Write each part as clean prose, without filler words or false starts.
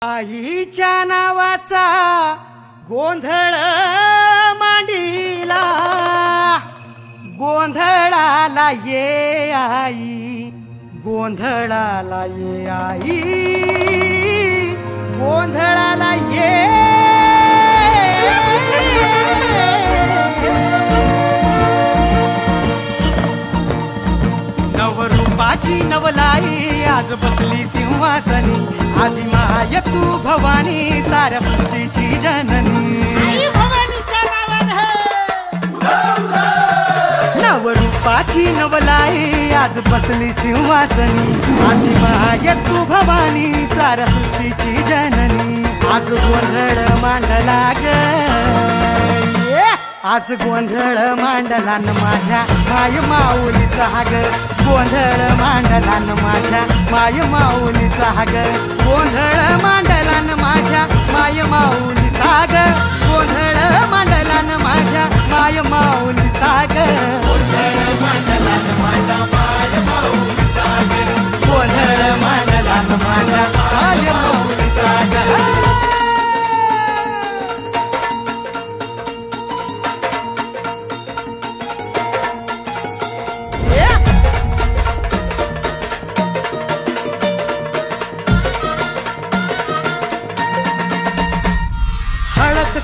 आईच्या नावाचा गोंधळ मांडीला, गोंधळाला ये आई, गोंधळाला ये आई, गोंधळाला ये। नवरूपाची नवलाई आज बसली सिंहासनी, आदि माय तू भवानी साऱ्या सृष्टीची जननी। नवरूपाची नवलाई आज बसली सिंहासनी, आदि माय तू भवानी साऱ्या सृष्टीची जननी। आज गोंधळ मांडला ग, आज गोंधळ मांडला न माझ्या माय माऊलीचा ग, गोंधळ मांडला न माझ्या माय माऊलीचा ग, गोंधळ मांडला न माझ्या माय माऊलीचा ग, गोंधळ मांडला न माझ्या माय माऊलीचा ग, गोंधळ मांडला न माझ्या माय माऊलीचा ग, गोंधळ मांडला न माझ्या माय माऊलीचा ग।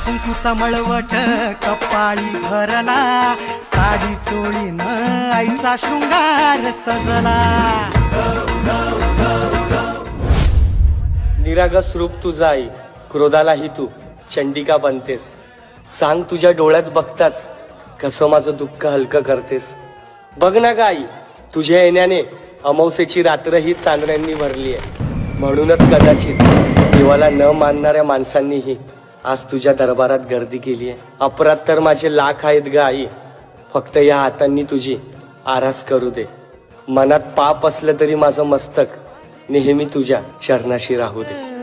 कुंकूचा मळवट कपाळी भरला, साडी चोळीन आईचा शृंगार सजला। निरागस रूप तुझा आई, क्रोधालाही तू चंडिका बनतेस। सांग तुझ्या डोळ्यात बघताच कसं माझं दुःख हलकं करतेस। बघ ना ग आई, तुझ्या येण्याने अमावस्येची रात्र ही चांदण्यांनी भरली आहे, म्हणूनच कदाचित देवाला न मानणाऱ्या माणसांनीही आज तुझ्या दरबारात गर्दी केली आहे। अपराध तर माझे लाख आहेत ग आई, फक्त या हातांनी तुझी आरास करू दे। मनात पाप असलं तरी माझं मस्तक नेहमी तुझ्या चरणाशी राहू दे।